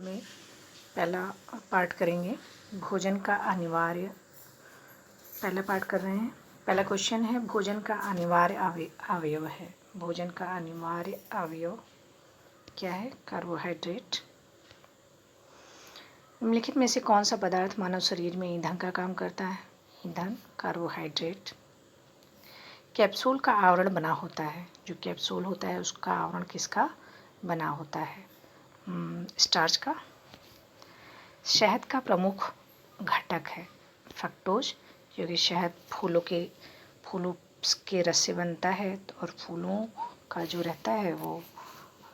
में पहला पार्ट करेंगे भोजन का अनिवार्य। पहला पार्ट कर रहे हैं। पहला क्वेश्चन है भोजन का अनिवार्य अवयव है। भोजन का अनिवार्य अवयव क्या है? कार्बोहाइड्रेट। निम्नलिखित में से कौन सा पदार्थ मानव शरीर में ईंधन का काम करता है? ईंधन कार्बोहाइड्रेट। कैप्सूल का आवरण बना होता है। जो कैप्सूल होता है उसका आवरण किसका बना होता है? स्टार्च का। शहद का प्रमुख घटक है फ्रक्टोज, क्योंकि शहद फूलों के रस से बनता है और फूलों का जो रहता है वो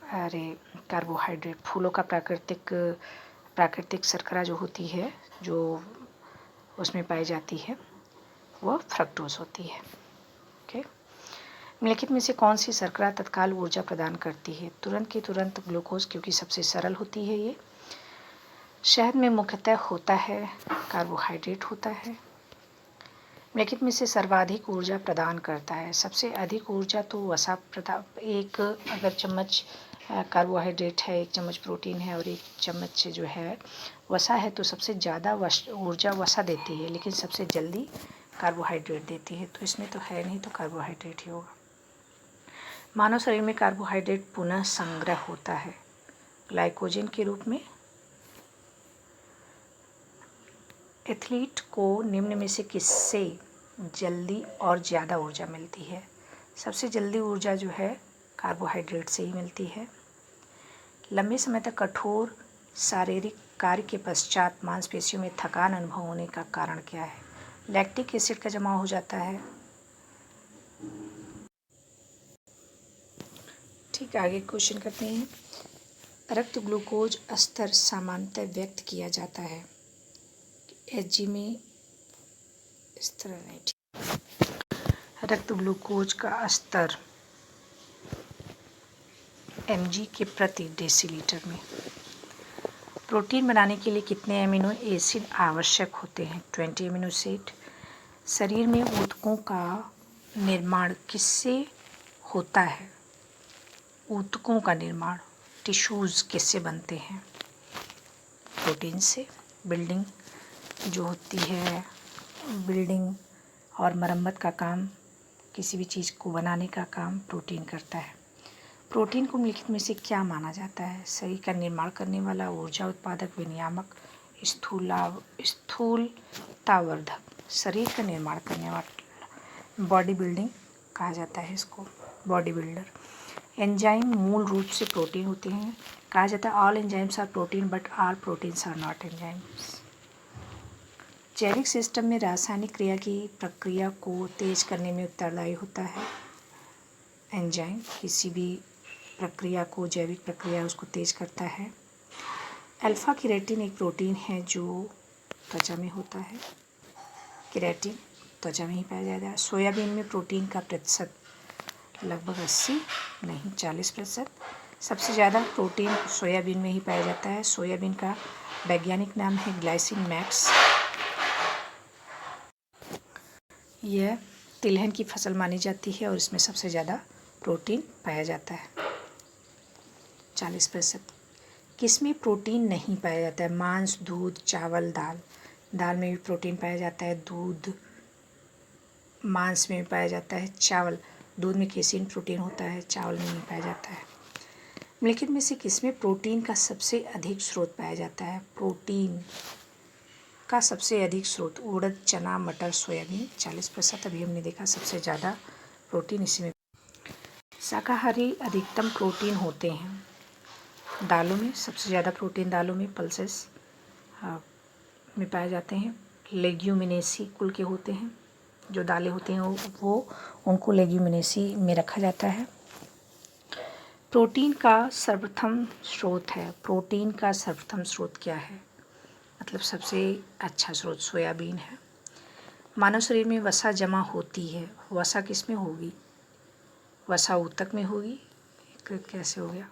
कार्बोहाइड्रेट, फूलों का प्राकृतिक शर्करा जो होती है, जो उसमें पाई जाती है, वो फ्रक्टोज होती है। ओके। निम्नलिखित में से कौन सी शर्करा तत्काल ऊर्जा प्रदान करती है? तुरंत की तुरंत ग्लूकोज, क्योंकि सबसे सरल होती है ये। शहद में मुख्यतः होता है कार्बोहाइड्रेट होता है। निम्नलिखित में से सर्वाधिक ऊर्जा प्रदान करता है। सबसे अधिक ऊर्जा तो वसा एक अगर चम्मच कार्बोहाइड्रेट है, एक चम्मच प्रोटीन है और एक चम्मच जो है वसा है, तो सबसे ज़्यादा ऊर्जा वसा देती है, लेकिन सबसे जल्दी कार्बोहाइड्रेट देती है। तो इसमें तो है नहीं, तो कार्बोहाइड्रेट ही होगा। मानव शरीर में कार्बोहाइड्रेट पुनः संग्रह होता है ग्लाइकोजन के रूप में। एथलीट को निम्न में से किससे जल्दी और ज़्यादा ऊर्जा मिलती है? सबसे जल्दी ऊर्जा जो है कार्बोहाइड्रेट से ही मिलती है। लंबे समय तक कठोर शारीरिक कार्य के पश्चात मांसपेशियों में थकान अनुभव होने का कारण क्या है? लैक्टिक एसिड का जमाव हो जाता है। ठीक, आगे क्वेश्चन करते हैं। रक्त ग्लूकोज स्तर सामान्यतः व्यक्त किया जाता है एचजी में, इस तरह नहीं। रक्त ग्लूकोज का स्तर mg के प्रति डेसीलीटर में। प्रोटीन बनाने के लिए कितने अमीनो एसिड आवश्यक होते हैं? 20 अमीनो एसिड। शरीर में ऊतकों का निर्माण किससे होता है? ऊतकों का निर्माण, टिश्यूज़ किससे बनते हैं? प्रोटीन से। बिल्डिंग जो होती है, बिल्डिंग और मरम्मत का काम, किसी भी चीज़ को बनाने का काम प्रोटीन करता है। प्रोटीन को निम्नलिखित में से क्या माना जाता है? शरीर का निर्माण करने वाला, ऊर्जा उत्पादक, विनियामक, स्थूलतावर्धक। शरीर का निर्माण करने वाला, बॉडी बिल्डिंग कहा जाता है इसको, बॉडी बिल्डर। एंजाइम मूल रूप से प्रोटीन होते हैं। कहा जाता है all enzymes are protein but all proteins are not enzymes. जैविक सिस्टम में रासायनिक क्रिया की प्रक्रिया को तेज करने में उत्तरदायी होता है एंजाइम। किसी भी प्रक्रिया को, जैविक प्रक्रिया, उसको तेज करता है। अल्फा केराटिन एक प्रोटीन है जो त्वचा में होता है। केराटिन त्वचा में ही पाया जाता है। सोयाबीन में प्रोटीन का प्रतिशत लगभग 80 नहीं 40%। सबसे ज़्यादा प्रोटीन सोयाबीन में ही पाया जाता है। सोयाबीन का वैज्ञानिक नाम है ग्लाइसिन मैक्स। यह तिलहन की फसल मानी जाती है और इसमें सबसे ज़्यादा प्रोटीन पाया जाता है 40%। किसमें प्रोटीन नहीं पाया जाता है? मांस, दूध, चावल, दाल। दाल में भी प्रोटीन पाया जाता है। दूध, मांस में भी पाया जाता है। चावल, दूध में केसिन प्रोटीन होता है, चावल में नहीं पाया जाता है। निम्नलिखित में से किसमें प्रोटीन का सबसे अधिक स्रोत पाया जाता है? प्रोटीन का सबसे अधिक स्रोत उड़द, चना, मटर, सोयाबीन 40%। अभी हमने देखा सबसे ज़्यादा प्रोटीन इसी में। शाकाहारी अधिकतम प्रोटीन होते हैं दालों में। सबसे ज़्यादा प्रोटीन दालों में, पल्सेस में पाए जाते हैं। लेग्यूमिनेसी कुल के होते हैं जो दालें होती हैं, वो उनको लेग्यूमिनेसी में रखा जाता है। प्रोटीन का सर्वप्रथम स्रोत है। प्रोटीन का सर्वप्रथम स्रोत क्या है? मतलब सबसे अच्छा स्रोत सोयाबीन है। मानव शरीर में वसा जमा होती है। वसा किस में होगी? वसा ऊतक में होगी। कैसे हो गया?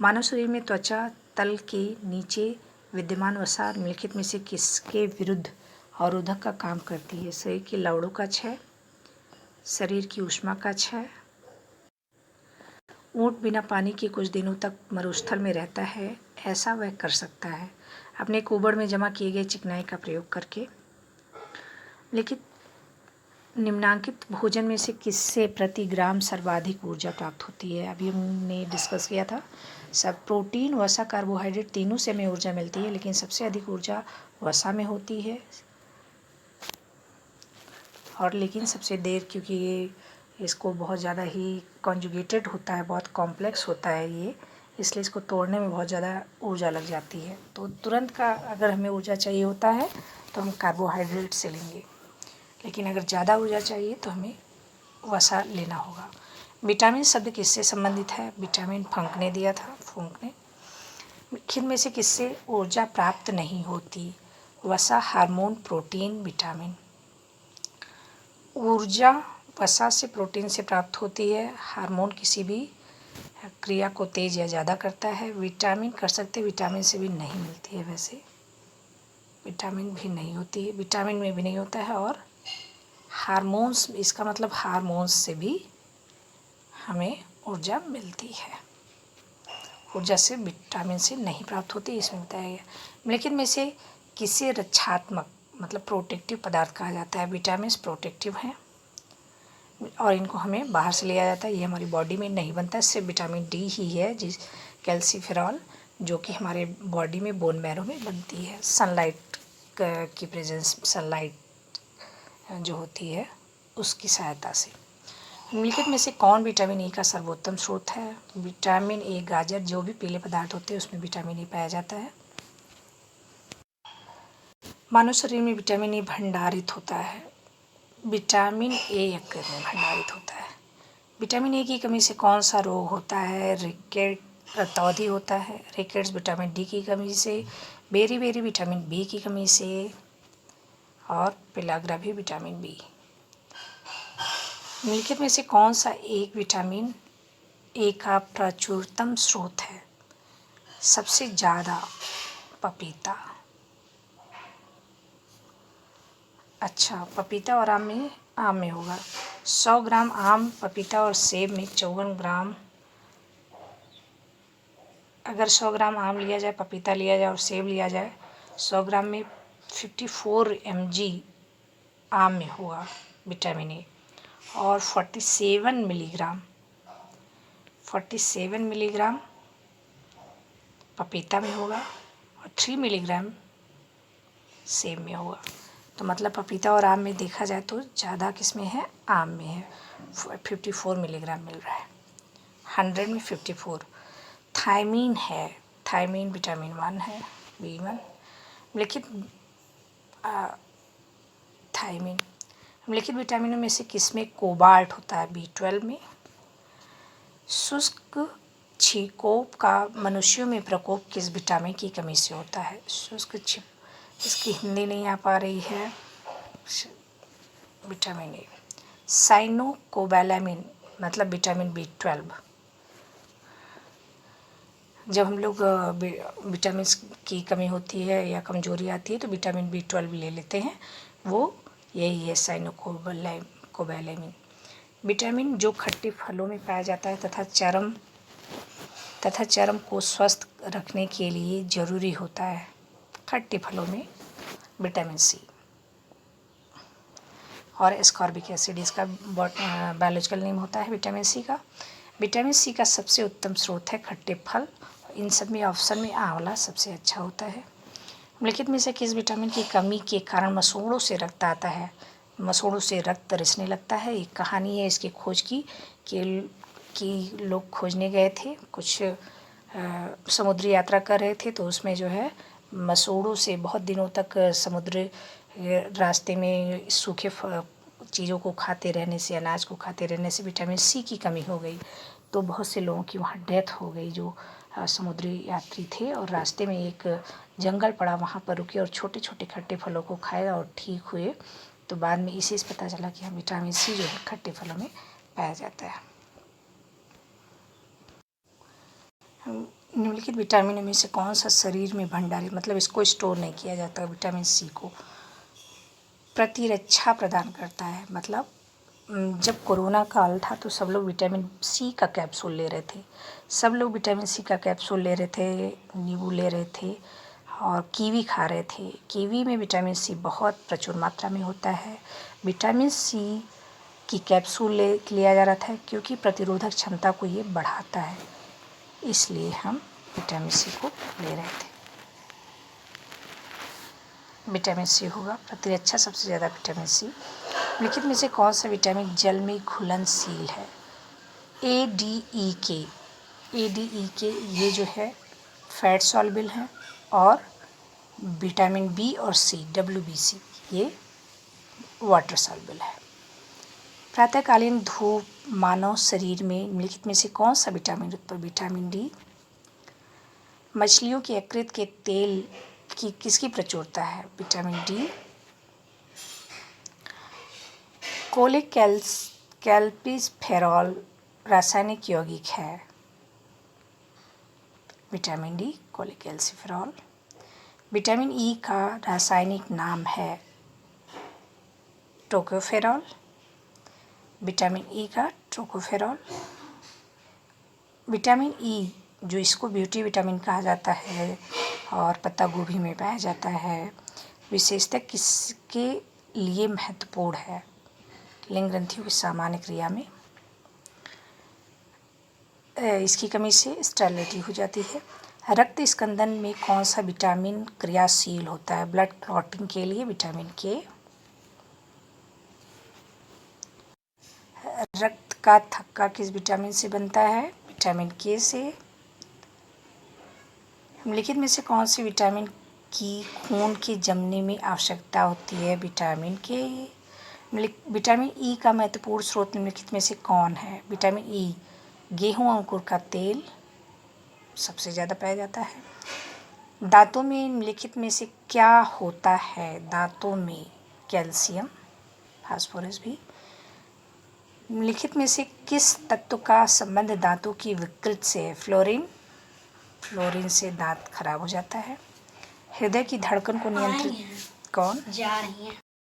मानव शरीर में त्वचा तल के नीचे विद्यमान वसा निम्नलिखित में से किसके विरुद्ध अवरोधक का काम करती है? शरीर की लवड़ों का क्षय, शरीर की ऊष्मा का क्षय। ऊँट बिना पानी के कुछ दिनों तक मरुस्थल में रहता है ऐसा वह कर सकता है अपने कुबड़ में जमा किए गए चिकनाई का प्रयोग करके। लेकिन निम्नांकित भोजन में से किससे प्रति ग्राम सर्वाधिक ऊर्जा प्राप्त होती है? अभी हमने डिस्कस किया था, सब प्रोटीन, वसा, कार्बोहाइड्रेट तीनों से हमें ऊर्जा मिलती है, लेकिन सबसे अधिक ऊर्जा वसा में होती है। और लेकिन सबसे देर, क्योंकि ये इसको बहुत ज़्यादा ही कॉन्जुगेटेड होता है, बहुत कॉम्प्लेक्स होता है ये, इसलिए इसको तोड़ने में बहुत ज़्यादा ऊर्जा लग जाती है। तो तुरंत का अगर हमें ऊर्जा चाहिए होता है तो हम कार्बोहाइड्रेट से लेंगे, लेकिन अगर ज़्यादा ऊर्जा चाहिए तो हमें वसा लेना होगा। विटामिन शब्द किससे संबंधित है? विटामिन फंक ने दिया था, फंक ने। निम्नलिखित में से किससे ऊर्जा प्राप्त नहीं होती? वसा, हार्मोन, प्रोटीन, विटामिन। ऊर्जा वसा से, प्रोटीन से प्राप्त होती है। हार्मोन किसी भी क्रिया को तेज या ज़्यादा करता है। विटामिन कर सकते, विटामिन से भी नहीं मिलती है, वैसे विटामिन भी नहीं होती है, विटामिन में भी नहीं होता है। और हार्मोन्स, इसका मतलब हार्मोन्स से भी हमें ऊर्जा मिलती है। ऊर्जा से विटामिन से नहीं प्राप्त होती, इसमें बताया गया। निम्नलिखित में से किसे रक्षात्मक मतलब प्रोटेक्टिव पदार्थ कहा जाता है? विटामिन प्रोटेक्टिव हैं और इनको हमें बाहर से लिया जाता है, ये हमारी बॉडी में नहीं बनता है। सिर्फ विटामिन डी ही है जिस कैल्सीफेरॉल, जो कि हमारे बॉडी में बोन मैरो में बनती है सनलाइट की प्रेजेंस, सनलाइट जो होती है उसकी सहायता से। निम्नलिखित में से कौन विटामिन ए का सर्वोत्तम स्रोत है? विटामिन ए, गाजर, जो भी पीले पदार्थ होते हैं उसमें विटामिन ए पाया जाता है। मानव शरीर में विटामिन ए भंडारित होता है। विटामिन ए यकृत में भंडारित होता है। विटामिन ए की कमी से कौन सा रोग होता है? रिकेट, रतौंधी होता है। रिकेट्स विटामिन डी की कमी से, बेरी विटामिन बी की कमी से, और पेलाग्रा भी विटामिन बी। निम्नलिखित में से कौन सा एक विटामिन ए का प्रचुरतम स्रोत है? सबसे ज़्यादा पपीता। अच्छा, पपीता और आम में होगा। 100 ग्राम आम, पपीता और सेब में 54 ग्राम। अगर 100 ग्राम आम लिया जाए, पपीता लिया जाए और सेब लिया जाए, 100 ग्राम में 54 mg आम में होगा विटामिन ए, और 47 मिलीग्राम पपीता में होगा, और 3 मिलीग्राम सेब में होगा। तो मतलब पपीता और आम में देखा जाए तो ज़्यादा किस में है? आम में है। 54 मिलीग्राम मिल रहा है, 100 में 54। थायमीन है, थायमीन विटामिन 1 है, B1। लेकिन थायमीन, निम्नलिखित विटामिनों में से किसमें कोबाल्ट होता है? B12 में। शुष्क छींकों का मनुष्यों में प्रकोप किस विटामिन की कमी से होता है? शुष्क छींक, इसकी हिंदी नहीं आ पा रही है। Vitamin A. साइनोकोबैलामिन मतलब विटामिन B12। जब हम लोग विटामिन की कमी होती है या कमजोरी आती है तो विटामिन B12 ले लेते हैं, वो यही है साइनोकोबैलामिन। विटामिन जो खट्टे फलों में पाया जाता है तथा चर्म को स्वस्थ रखने के लिए ज़रूरी होता है। खट्टे फलों में विटामिन सी और एस्कॉर्बिक एसिड, इसका बायोलॉजिकल नेम होता है विटामिन सी का। विटामिन सी का सबसे उत्तम स्रोत है खट्टे फल। इन सब में ऑप्शन में आंवला सबसे अच्छा होता है। निम्नलिखित में से किस विटामिन की कमी के कारण मसूड़ों से रक्त आता है? मसूड़ों से रक्त रिसने लगता है। एक कहानी है इसकी खोज की कि लोग खोजने गए थे, कुछ समुद्री यात्रा कर रहे थे, तो उसमें जो है मसूड़ों से बहुत दिनों तक समुद्र रास्ते में सूखे चीज़ों को खाते रहने से, अनाज को खाते रहने से विटामिन सी की कमी हो गई। तो बहुत से लोगों की वहाँ डेथ हो गई जो समुद्री यात्री थे, और रास्ते में एक जंगल पड़ा, वहाँ पर रुके और छोटे छोटे खट्टे फलों को खाए और ठीक हुए। तो बाद में इसी से पता चला कि हाँ, विटामिन सी जो है खट्टे फलों में पाया जाता है। निम्नलिखित विटामिनों में से कौन सा शरीर में भंडारित मतलब इसको स्टोर नहीं किया जाता? विटामिन सी को प्रतिरक्षा प्रदान करता है, मतलब जब कोरोना काल था तो सब लोग विटामिन सी का कैप्सूल ले रहे थे, सब लोग विटामिन सी का कैप्सूल ले रहे थे, नींबू ले रहे थे और कीवी खा रहे थे। कीवी में विटामिन सी बहुत प्रचुर मात्रा में होता है। विटामिन सी की कैप्सूल लिया जा रहा था क्योंकि प्रतिरोधक क्षमता को ये बढ़ाता है, इसलिए हम विटामिन सी को ले रहे थे। विटामिन सी होगा प्रतिरक्षा सबसे ज़्यादा विटामिन सी। निम्नलिखित में से कौन सा विटामिन जल में घुलनशील है? ADEK। ADEK ये जो है फैट सॉल्युबल है और विटामिन बी और सी WBC ये वाटर सॉल्युबल है। प्रातःकालीन धूप मानव शरीर में निम्नलिखित में से कौन सा विटामिन उत्पन्न? Vitamin D. मछलियों के यकृत के तेल की किसकी प्रचुरता है? Vitamin D. कोलेकैल्सिफेरॉल रासायनिक यौगिक है? Vitamin D cholecalciferol. Vitamin E का रासायनिक नाम है टोकोफेरॉल। विटामिन ई का टोकोफेरॉल। विटामिन ई जो इसको ब्यूटी विटामिन कहा जाता है और पत्ता गोभी में पाया जाता है, विशेषतः किसके लिए महत्वपूर्ण है? लिंग ग्रंथियों की सामान्य क्रिया में इसकी कमी से स्टेरिलिटी हो जाती है। रक्त स्कंदन में कौन सा विटामिन क्रियाशील होता है? ब्लड क्लॉटिंग के लिए विटामिन के। रक्त का थक्का किस विटामिन से बनता है? विटामिन के से। निम्नलिखित में से कौन सी विटामिन की खून के जमने में आवश्यकता होती है? विटामिन के। विटामिन ई का महत्वपूर्ण स्रोत निम्नलिखित में से कौन है? विटामिन ई गेहूं अंकुर का तेल सबसे ज़्यादा पाया जाता है। दांतों में निम्नलिखित में से क्या होता है? दांतों में कैल्शियम, फास्फोरस भी। निम्नलिखित में से किस तत्व का संबंध दांतों की विकृति से है? फ्लोरीन। फ्लोरीन से दांत खराब हो जाता है। हृदय की धड़कन को नियंत्रित कौन? जा रही है।